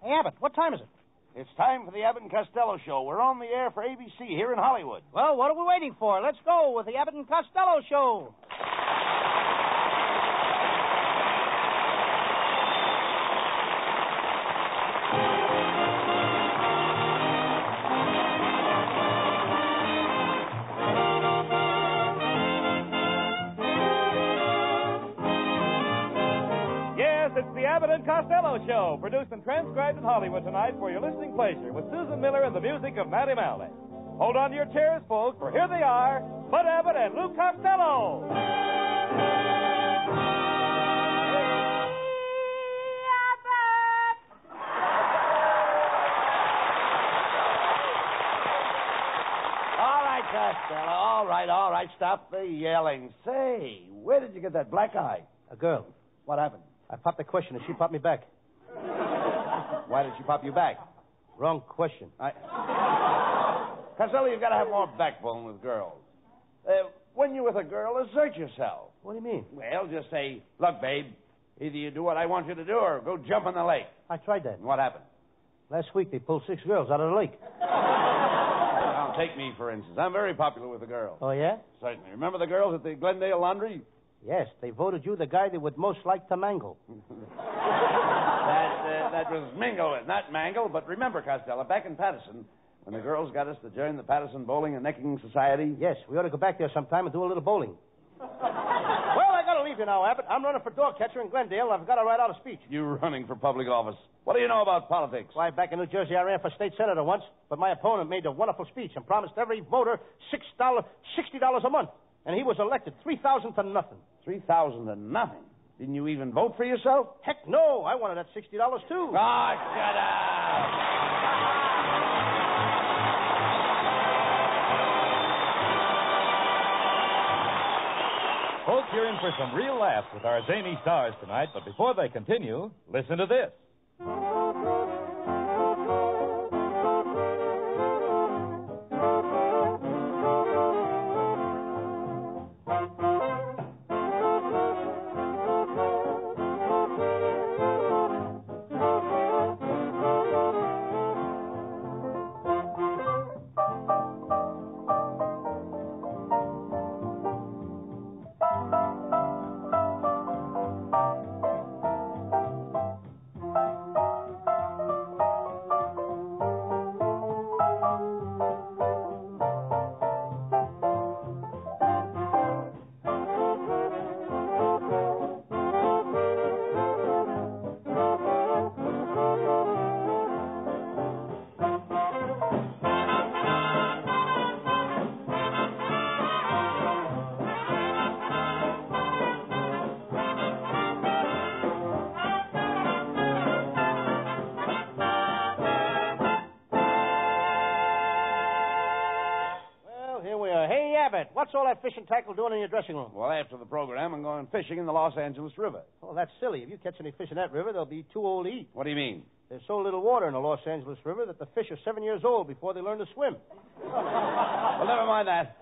Hey, Abbott, what time is it? It's time for the Abbott and Costello show. We're on the air for ABC here in Hollywood. Well, what are we waiting for? Let's go with the Abbott and Costello show. It's the Abbott and Costello Show, produced and transcribed in Hollywood tonight for your listening pleasure with Susan Miller and the music of Matty Malley. Hold on to your chairs, folks, for here they are, Bud Abbott and Lou Costello. All right, Costello. All right. Stop the yelling. Say, where did you get that black eye? A girl. What happened? I popped the question and she popped me back. Why did she pop you back? Wrong question. Costello, you've got to have more backbone with girls. When you're with a girl, assert yourself. What do you mean? Well, just say, look, babe, either you do what I want you to do or go jump in the lake. I tried that. And what happened? Last week they pulled 6 girls out of the lake. Now, take me, for instance. I'm very popular with the girls. Oh, yeah? Certainly. Remember the girls at the Glendale Laundry? Yes, they voted you the guy they would most like to mangle. That was mingle, not mangle. But remember, Costello, back in Patterson, when the girls got us to join the Patterson Bowling and Necking Society. Yes, we ought to go back there sometime and do a little bowling. Well, I got to leave you now, Abbott. I'm running for door catcher in Glendale. I've got to write out a speech. You running for public office. What do you know about politics? Why, back in New Jersey, I ran for state senator once, but my opponent made a wonderful speech and promised every voter $60 a month. And he was elected, 3,000 to nothing. 3,000 to nothing? Didn't you even vote for yourself? Heck no, I wanted that $60 too. Oh, shut up! Folks, you're in for some real laughs with our zany stars tonight, but before they continue, listen to this. What's all that fishing tackle doing in your dressing room? Well, after the program, I'm going fishing in the Los Angeles River. Oh, that's silly. If you catch any fish in that river, they'll be too old to eat. What do you mean? There's so little water in the Los Angeles River that the fish are 7 years old before they learn to swim. Well, never mind that.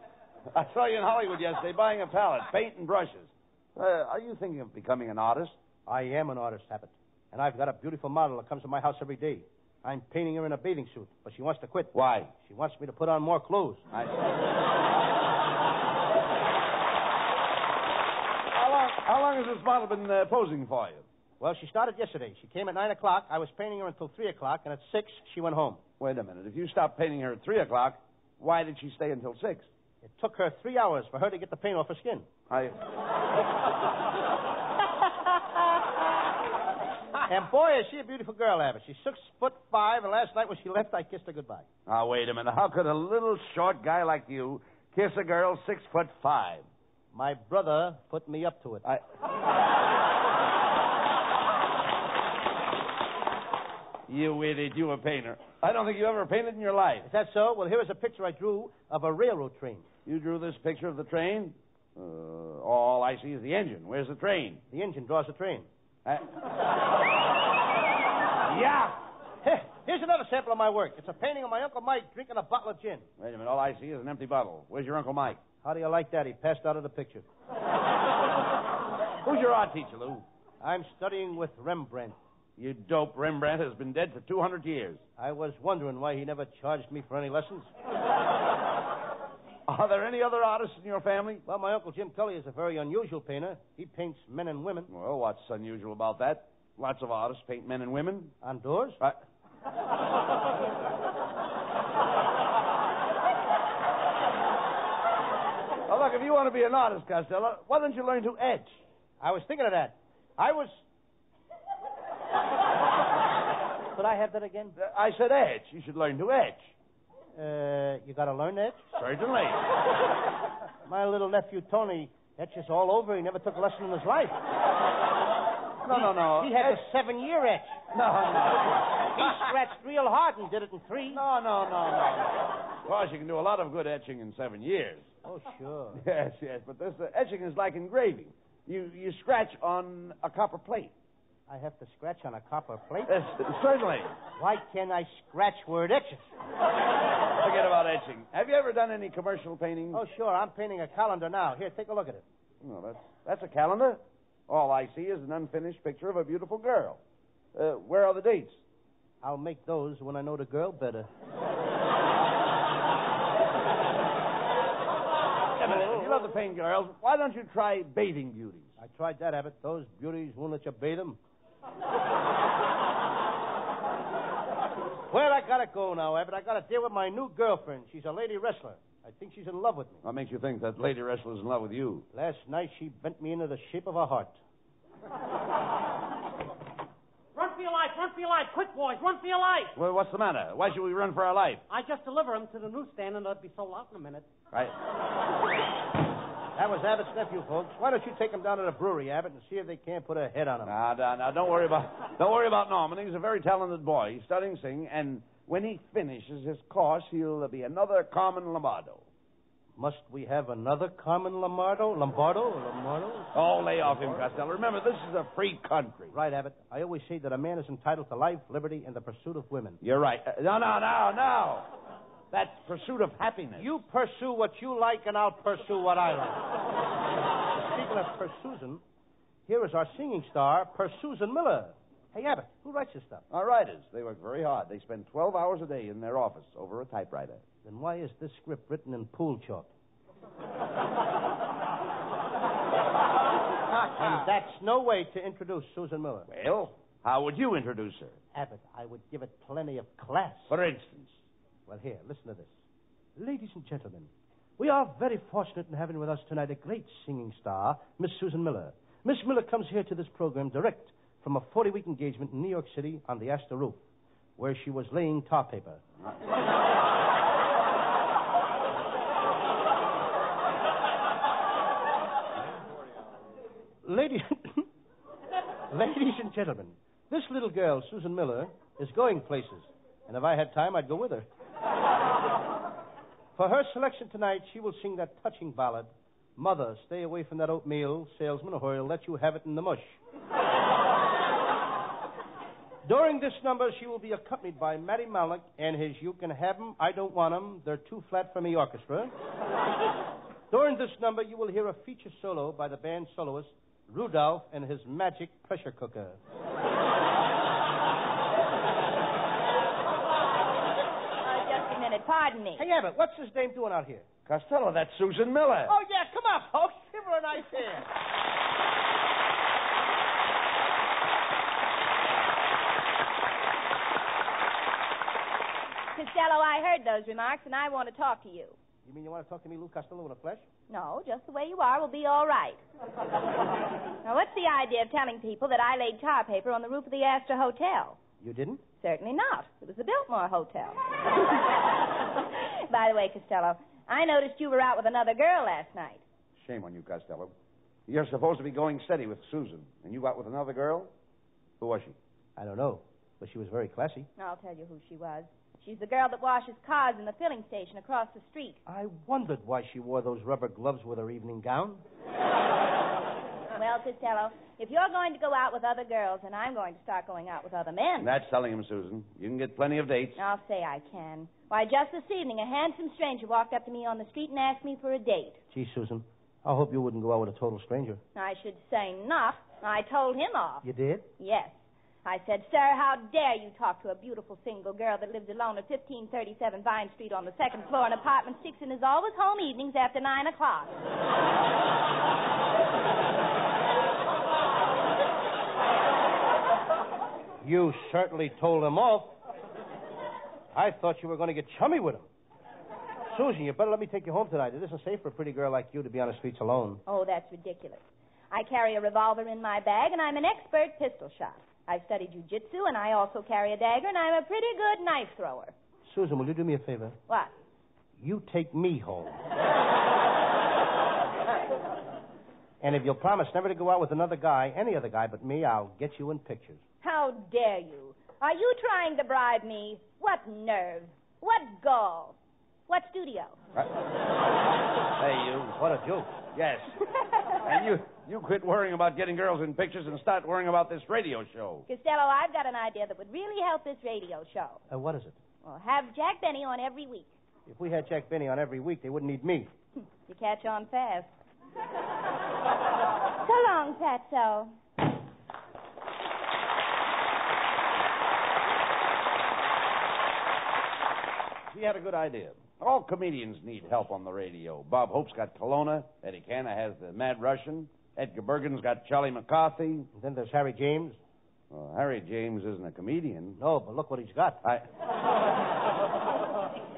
I saw you in Hollywood yesterday buying a palette, paint and brushes. Are you thinking of becoming an artist? I am an artist, Abbott. And I've got a beautiful model that comes to my house every day. I'm painting her in a bathing suit, but she wants to quit. Why? She wants me to put on more clothes. How long has this model been posing for you? Well, she started yesterday. She came at 9 o'clock. I was painting her until 3 o'clock, and at 6, she went home. Wait a minute. If you stopped painting her at 3 o'clock, why did she stay until 6? It took her 3 hours for her to get the paint off her skin. And boy, is she a beautiful girl, Abbott. She's 6'5", and last night when she left, I kissed her goodbye. Now, wait a minute. How could a little short guy like you kiss a girl 6'5"? My brother put me up to it. You idiot. You a painter. I don't think you ever painted in your life. Is that so? Well, here is a picture I drew of a railroad train. You drew this picture of the train? All I see is the engine. Where's the train? The engine draws the train. Yeah. Here's another sample of my work. It's a painting of my Uncle Mike drinking a bottle of gin. Wait a minute. All I see is an empty bottle. Where's your Uncle Mike? How do you like that? He passed out of the picture. Who's your art teacher, Lou? I'm studying with Rembrandt. You dope. Rembrandt has been dead for 200 years. I was wondering why he never charged me for any lessons. Are there any other artists in your family? Well, my Uncle Jim Kelly is a very unusual painter. He paints men and women. Well, what's unusual about that? Lots of artists paint men and women. On doors? Well, look, if you want to be an artist, Costello, why don't you learn to etch? I was thinking of that. Could I have that again? I said etch. You should learn to etch. You got to learn that? Certainly. My little nephew Tony etches all over. He never took a lesson in his life. No. He had a 7-year etch. No. He scratched real hard and did it in 3. No. Of course, you can do a lot of good etching in 7 years. Oh, sure. Yes, but this etching is like engraving. You scratch on a copper plate. I have to scratch on a copper plate? Yes, certainly. Why can't I scratch where it etches? Forget about etching. Have you ever done any commercial painting? Oh, sure. I'm painting a calendar now. Here, take a look at it. No, that's a calendar. All I see is an unfinished picture of a beautiful girl. Where are the dates? I'll make those when I know the girl better. If you love to paint girls, why don't you try bathing beauties? I tried that, Abbott. Those beauties won't let you bathe them. Well, I gotta go now, Abbott. I gotta deal with my new girlfriend. She's a lady wrestler. I think she's in love with me. What makes you think that lady wrestler's in love with you? Last night, she bent me into the shape of a heart. Run for your life, run for your life. Quick, boys, run for your life. Well, what's the matter? Why should we run for our life? I just deliver them to the newsstand, and they'll be sold out in a minute. Right. That was Abbott's nephew, folks. Why don't you take him down to the brewery, Abbott, and see if they can't put a head on him? Now, don't worry about Norman. He's a very talented boy. He's studying singing, and when he finishes his course, he'll be another Carmen Lombardo. Must we have another Carmen Lombardo? Lombardo? Oh, lay off him, Costello. Remember, this is a free country. Right, Abbott. I always say that a man is entitled to life, liberty, and the pursuit of women. You're right. No. That's pursuit of happiness. You pursue what you like, and I'll pursue what I like. Speaking of Pursusan, here is our singing star, Pursusan Miller. Hey, Abbott, who writes this stuff? Our writers. They work very hard. They spend 12 hours a day in their office over a typewriter. Then why is this script written in pool chalk? And that's no way to introduce Susan Miller. Well, how would you introduce her? Abbott, I would give it plenty of class. For instance? Well, here, listen to this. Ladies and gentlemen, we are very fortunate in having with us tonight a great singing star, Miss Susan Miller. Miss Miller comes here to this program direct from a 40-week engagement in New York City on the Astor roof, where she was laying tar paper. Ladies and gentlemen, this little girl, Susan Miller, is going places. And if I had time, I'd go with her. For her selection tonight, she will sing that touching ballad, Mother, Stay Away from That Oatmeal Salesman, or he'll let you have it in the mush. During this number, she will be accompanied by Matty Mallock and his You Can Have 'Em, I Don't Want 'Em, They're Too Flat for Me orchestra. During this number, you will hear a feature solo by the band soloist, Rudolph and his magic pressure cooker. Just a minute. Pardon me. Hey, Abbott, what's his name doing out here? Costello, that's Susan Miller. Oh, yeah, come on, folks. Give her a nice hand. Costello, I heard those remarks, and I want to talk to you. You mean you want to talk to me, Lou Costello, in the flesh? No, just the way you are will be all right. Now, what's the idea of telling people that I laid tar paper on the roof of the Astor Hotel? You didn't? Certainly not. It was the Biltmore Hotel. By the way, Costello, I noticed you were out with another girl last night. Shame on you, Costello. You're supposed to be going steady with Susan, and you out with another girl? Who was she? I don't know, but she was very classy. I'll tell you who she was. She's the girl that washes cars in the filling station across the street. I wondered why she wore those rubber gloves with her evening gown. Well, Costello, if you're going to go out with other girls, then I'm going to start going out with other men. That's telling him, Susan. You can get plenty of dates. I'll say I can. Why, just this evening, a handsome stranger walked up to me on the street and asked me for a date. Gee, Susan, I hope you wouldn't go out with a total stranger. I should say not. I told him off. You did? Yes. I said, sir, how dare you talk to a beautiful single girl that lives alone at 1537 Vine Street on the second floor in apartment 6 and is always home evenings after 9 o'clock. You certainly told him off. I thought you were going to get chummy with him. Susan, you better let me take you home tonight. It isn't safe for a pretty girl like you to be on the streets alone. Oh, that's ridiculous. I carry a revolver in my bag, and I'm an expert pistol shot. I've studied jiu-jitsu, and I also carry a dagger, and I'm a pretty good knife thrower. Susan, will you do me a favor? What? You take me home. And if you'll promise never to go out with another guy, any other guy but me, I'll get you in pictures. How dare you? Are you trying to bribe me? What nerve? What gall? What studio? Hey, you. What a joke. Yes. And you quit worrying about getting girls in pictures and start worrying about this radio show. Costello, I've got an idea that would really help this radio show. What is it? Well, have Jack Benny on every week. If we had Jack Benny on every week, they wouldn't need me. You catch on fast. So long, Fatso. We had a good idea. All comedians need help on the radio. Bob Hope's got Kelowna. Eddie Canna has the Mad Russian. Edgar Bergen's got Charlie McCarthy. And then there's Harry James. Well, Harry James isn't a comedian. No, but look what he's got.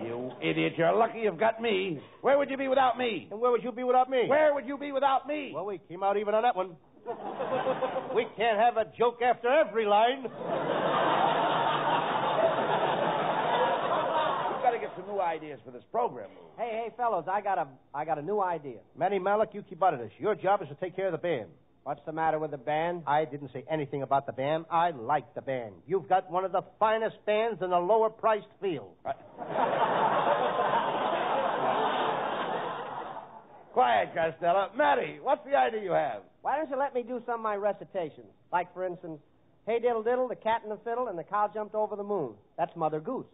You idiot, you're lucky you've got me. Where would you be without me? And where would you be without me? Where would you be without me? Well, we came out even on that one. We can't have a joke after every line. We've got to get some new ideas for this program. Hey, fellows, I got a new idea. Manny Malik, you keep out of this. Your job is to take care of the band. What's the matter with the band? I didn't say anything about the band. I like the band. You've got one of the finest bands in the lower-priced field. Quiet, Costello. Matty, what's the idea you have? Why don't you let me do some of my recitations? Like, for instance, Hey Diddle Diddle, the cat and the fiddle, and the cow jumped over the moon. That's Mother Goose.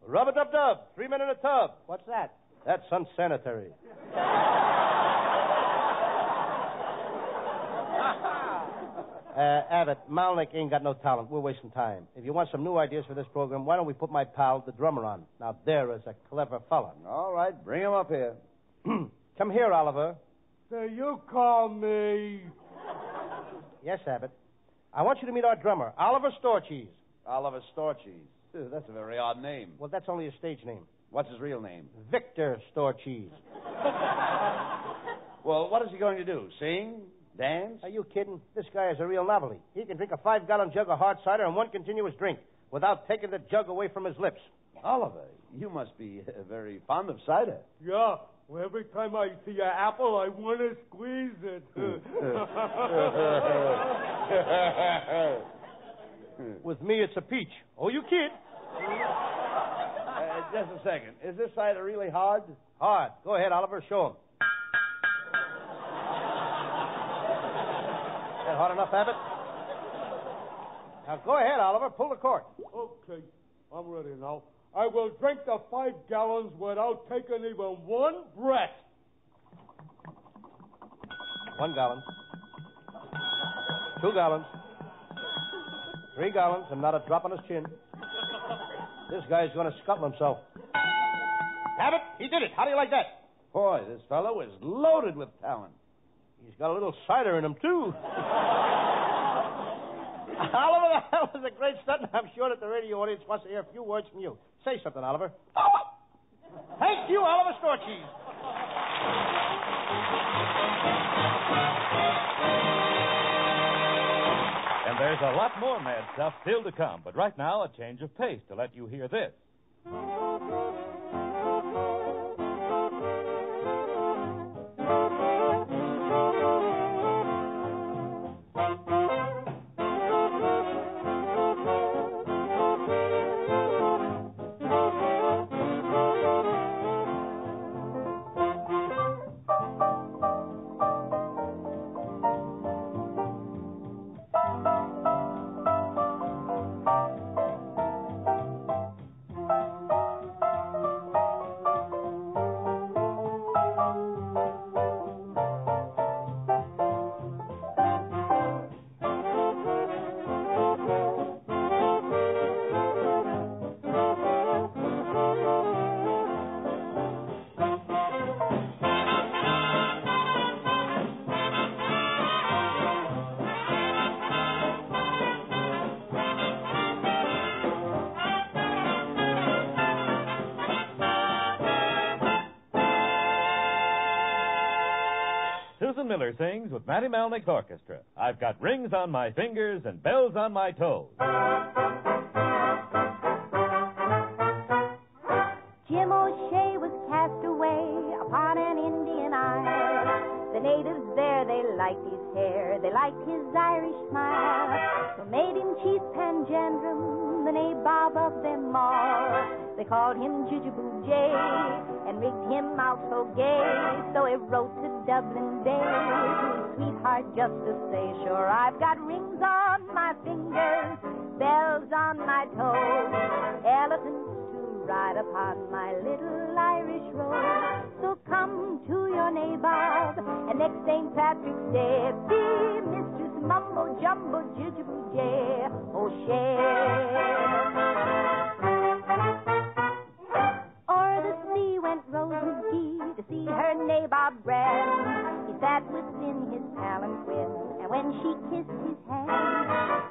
Rub-a-dub-dub, 3 men in a tub. What's that? That's unsanitary. Abbott, Malnick ain't got no talent. We're wasting time. If you want some new ideas for this program, why don't we put my pal, the drummer, on? Now, there is a clever fella. All right, bring him up here. Come here, Oliver. Do you call me? Yes, Abbott. I want you to meet our drummer, Oliver Storecheese. Oliver Storecheese. That's a very odd name. Well, that's only a stage name. What's his real name? Victor Storecheese. Well, what is he going to do? Sing? Dance? Are you kidding? This guy is a real novelty. He can drink a 5-gallon jug of hard cider in one continuous drink without taking the jug away from his lips. Oliver, you must be very fond of cider. Yeah. Well, every time I see an apple, I want to squeeze it. With me, it's a peach. Oh, you kid. Just a second. Is this cider really hard? Hard. Go ahead, Oliver. Show him. That hard enough, Abbott? Now, go ahead, Oliver. Pull the cork. Okay. I'm ready now. I will drink the 5 gallons without taking even one breath. 1 gallon. 2 gallons. 3 gallons, and not a drop on his chin. This guy's going to scuttle himself. Abbott, he did it. How do you like that? Boy, this fellow is loaded with talent. He's got a little cider in him, too. Oliver, that was a great stunt. I'm sure that the radio audience wants to hear a few words from you. Say something, Oliver. Thank you, Oliver Storecheese. And there's a lot more mad stuff still to come. But right now, a change of pace to let you hear this. Susan Miller sings with Matty Malnick's orchestra. I've got rings on my fingers and bells on my toes. Jim O'Shea was cast away upon an Indian isle. The natives there, they liked his hair, they liked his Irish smile. So made him chief pangendrum, the nabob of them all. They called him Jujuboo Jay and rigged him out so gay. So he wrote to Dublin Bay to his sweetheart just to say, sure, I've got rings on my fingers, bells on my toes, elephants to ride upon my little Irish road. So come to your nabob, and next St. Patrick's Day, be Mistress Mumbo Jumbo Jujuboo Jay O'Shea. O'er the sea went Rose McGee to see her nabob grand. He sat within his palanquin, and when she kissed his hand,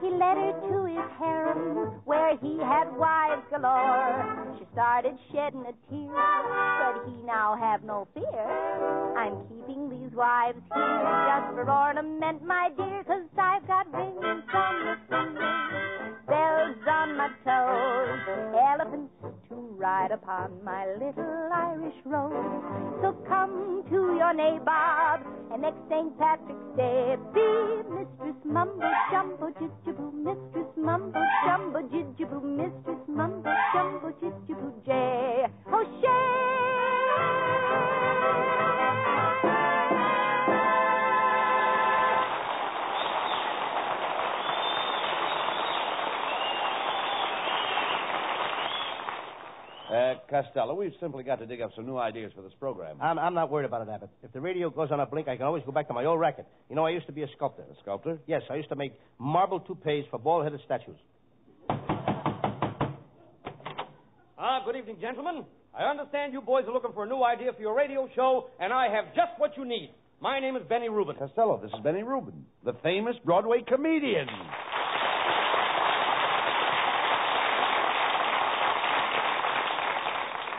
he led her to his harem, where he had wives galore. She started shedding a tear, said he now have no fear. I'm keeping these wives here just for ornament, my dear, 'cause I've got rings on my fingers, bells on my toes, elephants to ride upon my little Irish road. So come to your nabob, and next St. Patrick's Day, be Mistress Mumbo Jumbo Jujuboo, Mistress Mumbo Jumbo Jujuboo, Mistress Mumbo Jumbo Jujuboo Jay O'Shea. Costello, we've simply got to dig up some new ideas for this program. I'm not worried about it, Abbott. If the radio goes on a blink, I can always go back to my old racket. You know, I used to be a sculptor. A sculptor? Yes, I used to make marble toupees for bald-headed statues. Good evening, gentlemen. I understand you boys are looking for a new idea for your radio show, and I have just what you need. My name is Benny Rubin. Costello, this is Benny Rubin, the famous Broadway comedian.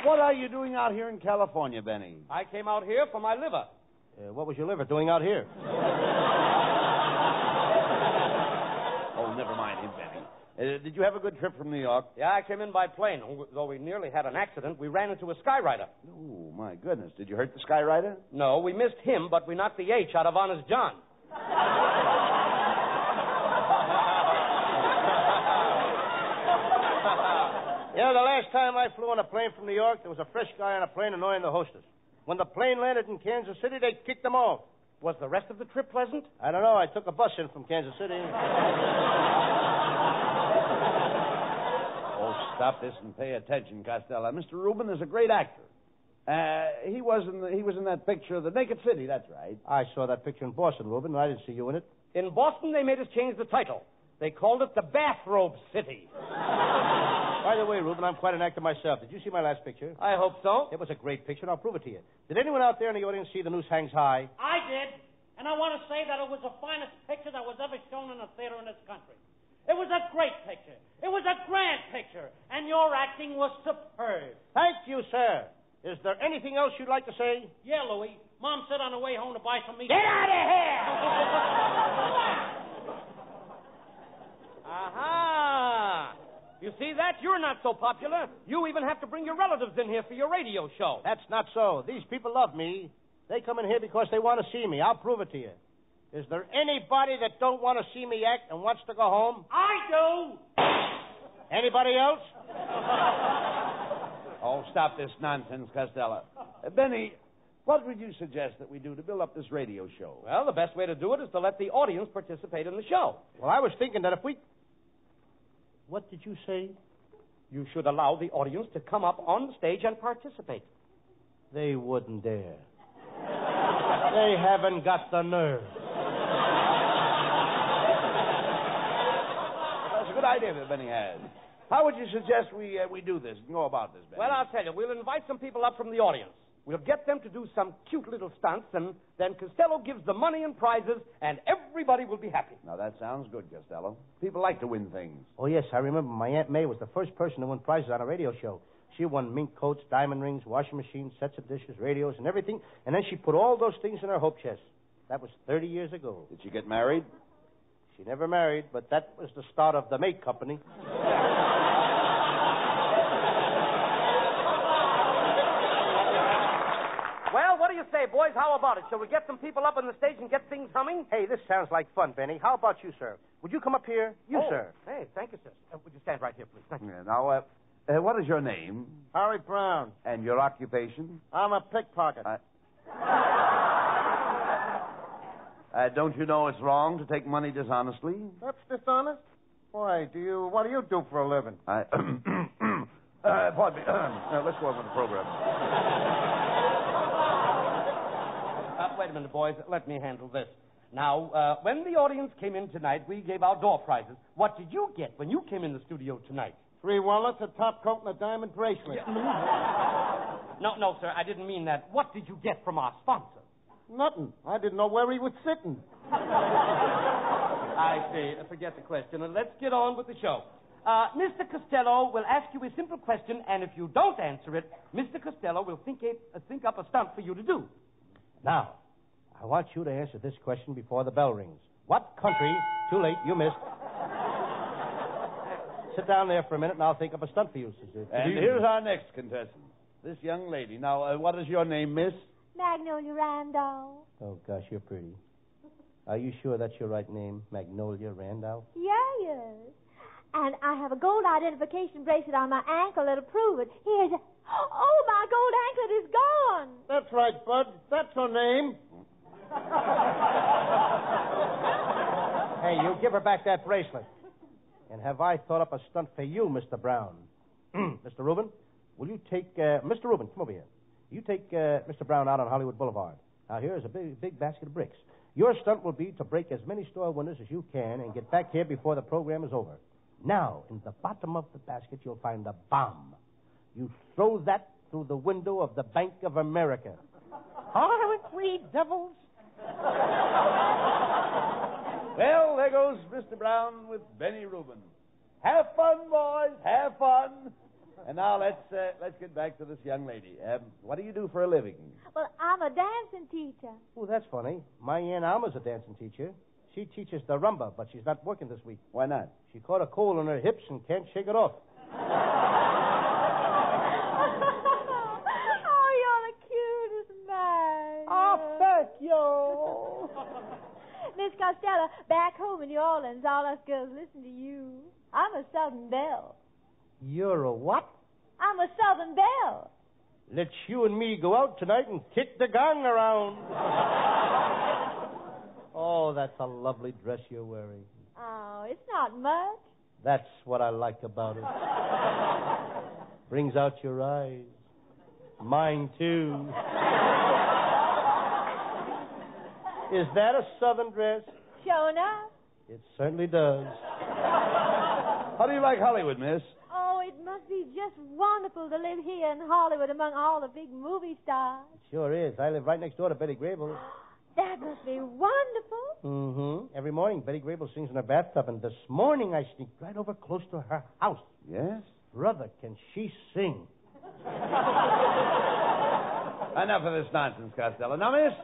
What are you doing out here in California, Benny? I came out here for my liver. What was your liver doing out here? Oh, never mind him, Benny. Did you have a good trip from New York? Yeah, I came in by plane. Though we nearly had an accident, we ran into a skyrider. Oh, my goodness. Did you hurt the skyrider? No, we missed him, but we knocked the H out of Honest John. Yeah, the last time I flew on a plane from New York, there was a fresh guy on a plane annoying the hostess. When the plane landed in Kansas City, they kicked him off. Was the rest of the trip pleasant? I don't know. I took a bus in from Kansas City. Oh, stop this and pay attention, Costello. Mr. Rubin is a great actor. He was in that picture, The Naked City, that's right. I saw that picture in Boston, Reuben, and I didn't see you in it. In Boston, they made us change the title. They called it the Bathrobe City. By the way, Reuben, I'm quite an actor myself. Did you see my last picture? I hope so. It was a great picture, and I'll prove it to you. Did anyone out there in the audience see The Noose Hangs High? I did. And I want to say that it was the finest picture that was ever shown in a theater in this country. It was a great picture. It was a grand picture. And your acting was superb. Thank you, sir. Is there anything else you'd like to say? Yeah, Louie. Mom said on the way home to buy some meat. Get out of here! Aha! You see that? You're not so popular. You even have to bring your relatives in here for your radio show. That's not so. These people love me. They come in here because they want to see me. I'll prove it to you. Is there anybody that don't want to see me act and wants to go home? I do. Anybody else? Oh, stop this nonsense, Costello. Benny, what would you suggest that we do to build up this radio show? Well, the best way to do it is to let the audience participate in the show. Well, I was thinking that if we... What did you say? You should allow the audience to come up on the stage and participate. They wouldn't dare. They haven't got the nerve. That's a good idea that Benny has. How would you suggest we do this and go about this, Benny? Well, I'll tell you. We'll invite some people up from the audience. We'll get them to do some cute little stunts, and then Costello gives the money and prizes, and everybody will be happy. Now, that sounds good, Costello. People like to win things. Oh, yes, I remember my Aunt May was the first person to win prizes on a radio show. She won mink coats, diamond rings, washing machines, sets of dishes, radios, and everything, and then she put all those things in her hope chest. That was 30 years ago. Did she get married? She never married, but that was the start of the Make Company. Well, what do you say, boys? How about it? Shall we get some people up on the stage and get things humming? Hey, this sounds like fun, Benny. How about you, sir? Would you come up here? You, sir. Hey, thank you, sir. Would you stand right here, please? Thank you. Yeah, now, what is your name? Harry Brown. And your occupation? I'm a pickpocket. Don't you know it's wrong to take money dishonestly? That's dishonest? Why, what do you do for a living? Pardon me. Let's go on with the program. Wait a minute, boys. Let me handle this. Now, when the audience came in tonight, we gave out door prizes. What did you get when you came in the studio tonight? 3 wallets, a top coat, and a diamond bracelet. No, sir, I didn't mean that. What did you get from our sponsor? Nothing. I didn't know where he was sitting. I see. Forget the question, and let's get on with the show. Mr. Costello will ask you a simple question, and if you don't answer it, Mr. Costello will think up a stunt for you to do. Now, I want you to answer this question before the bell rings. What country... Too late, you missed. Sit down there for a minute, and I'll think up a stunt for you, sister. And here's our next contestant, this young lady. Now, what is your name, miss? Magnolia Randolph. Oh, gosh, you're pretty. Are you sure that's your right name, Magnolia Randolph? Yes. And I have a gold identification bracelet on my ankle that'll prove it. Here's a... Oh, my gold anklet is gone. That's right, Bud. That's her name. Hey, you give her back that bracelet. And have I thought up a stunt for you, Mr. Brown? Mr. Rubin, will you take... Mr. Rubin, come over here. You take Mr. Brown out on Hollywood Boulevard. Now, here's a big basket of bricks. Your stunt will be to break as many store windows as you can and get back here before the program is over. Now, in the bottom of the basket, you'll find a bomb. You throw that through the window of the Bank of America. Aren't we devils? Well, there goes Mr. Brown with Benny Rubin. Have fun, boys. Have fun. And now let's get back to this young lady. What do you do for a living? Well, I'm a dancing teacher. Oh, that's funny. My Aunt Alma's a dancing teacher. She teaches the rumba, but she's not working this week. Why not? She caught a cold in her hips and can't shake it off. Oh, you're the cutest man. Oh, thank you. Miss Costello, back home in New Orleans, all us girls listen to you. I'm a Southern Belle. You're a what? I'm a Southern Belle. Let's you and me go out tonight and kick the gong around. Oh, that's a lovely dress you're wearing. Oh, it's not much. That's what I like about it. Brings out your eyes. Mine, too. Is that a Southern dress? Sure enough. It certainly does. How do you like Hollywood, miss? Oh, it must be just wonderful to live here in Hollywood among all the big movie stars. Sure is. I live right next door to Betty Grable. That must be wonderful. Mm-hmm. Every morning, Betty Grable sings in her bathtub, and this morning I sneaked right over close to her house. Yes? Brother, can she sing? Enough of this nonsense, Costello. Now, miss,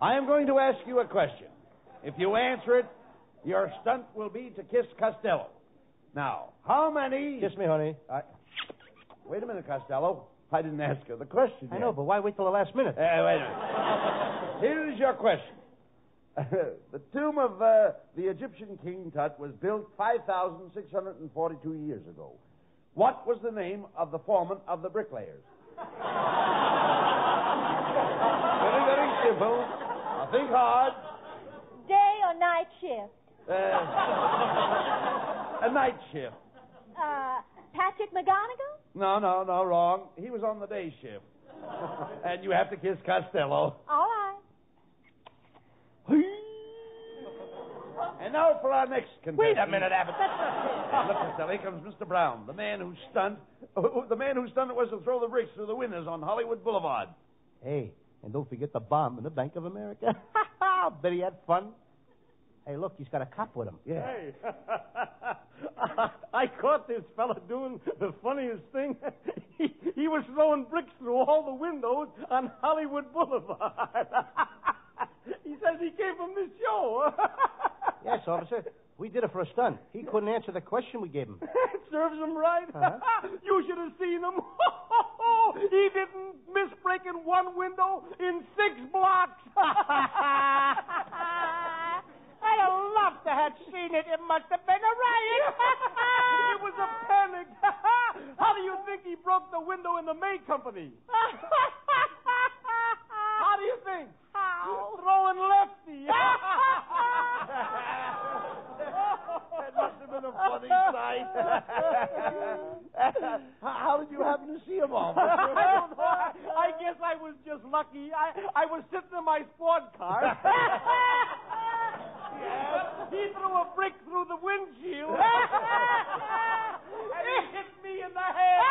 I am going to ask you a question. If you answer it, your stunt will be to kiss Costello. Now, how many... Kiss me, honey. Wait a minute, Costello. I didn't ask her the question I yet. know, but why wait till the last minute? Wait a minute. Here's your question. The tomb of the Egyptian King Tut was built 5,642 years ago. What was the name of the foreman of the bricklayers? Very, very simple. Now think hard. Day or night shift? A night shift. Patrick McGonagall? No, wrong. He was on the day shift. And you have to kiss Costello. All right. And now for our next contestant. Wait a minute, Abbott. Look, Costello, here comes Mr. Brown, the man whose stunt it was to throw the bricks through the windows on Hollywood Boulevard. Hey, and don't forget the bomb in the Bank of America. I bet he had fun. Hey, look, he's got a cop with him. Yeah. Hey, I caught this fella doing the funniest thing. He was throwing bricks through all the windows on Hollywood Boulevard. He says he came from this show. Yes, officer. We did it for a stunt. He couldn't answer the question we gave him. It serves him right. You should have seen him. He didn't miss breaking one window in 6 blocks. I'd have loved to have seen it. It must have been a riot. It was a panic. How do you think he broke the window in the May Company? How do you think? How? Throwing lefty. That must have been a funny sight. How did you happen to see him, officer? I don't know. I guess I was just lucky. I was sitting in my sport car. He threw a brick through the windshield. And he hit me in the head.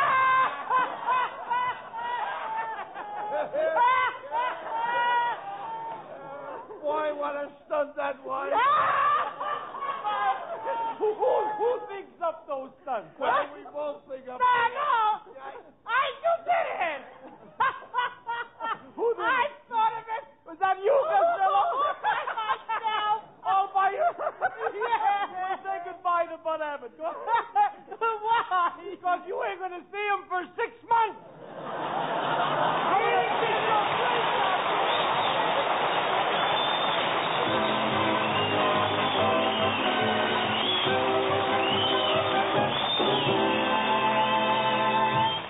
Boy, what a stunt that was. Who thinks up those stunts? Well, we both think up No! You did it! Who did I it? thought of it. Was that you, Costello? Myself. All by yourself? Yeah. Well, say goodbye to Bud Abbott. Why? Because you ain't going to see him for 6 months.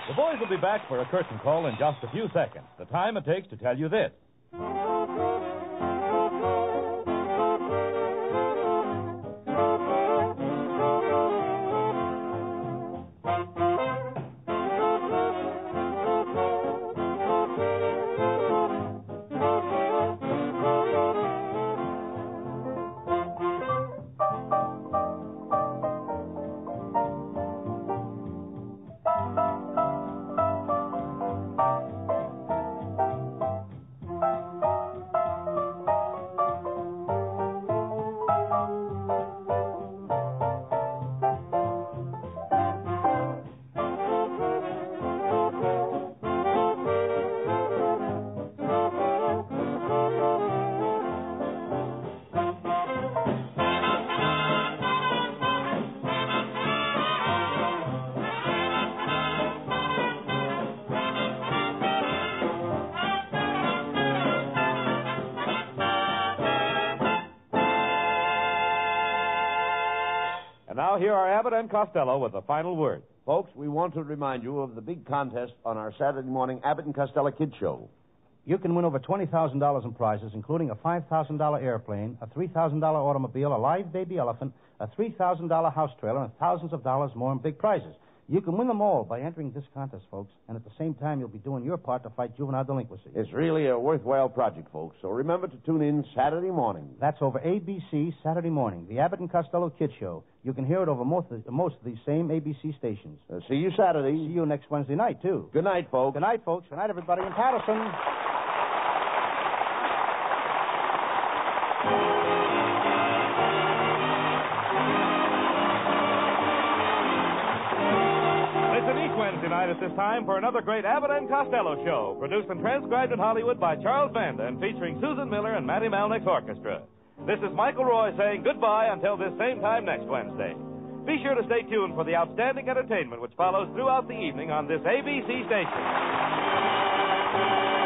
The boys will be back for a curtain call in just a few seconds. The time it takes to tell you this. And now here are Abbott and Costello with the final word. Folks, we want to remind you of the big contest on our Saturday morning Abbott and Costello Kids Show. You can win over $20,000 in prizes, including a $5,000 airplane, a $3,000 automobile, a live baby elephant, a $3,000 house trailer, and thousands of dollars more in big prizes. You can win them all by entering this contest, folks, and at the same time, you'll be doing your part to fight juvenile delinquency. It's really a worthwhile project, folks, so remember to tune in Saturday morning. That's over ABC Saturday morning, the Abbott and Costello Kids Show. You can hear it over most of these same ABC stations. See you Saturday. See you next Wednesday night, too. Good night, folks. Good night, folks. Good night, everybody in Patterson. Wednesday night at this time for another great Abbott and Costello show, produced and transcribed in Hollywood by Charles Vanda and featuring Susan Miller and Matty Malnick's orchestra. This is Michael Roy saying goodbye until this same time next Wednesday. Be sure to stay tuned for the outstanding entertainment which follows throughout the evening on this ABC station.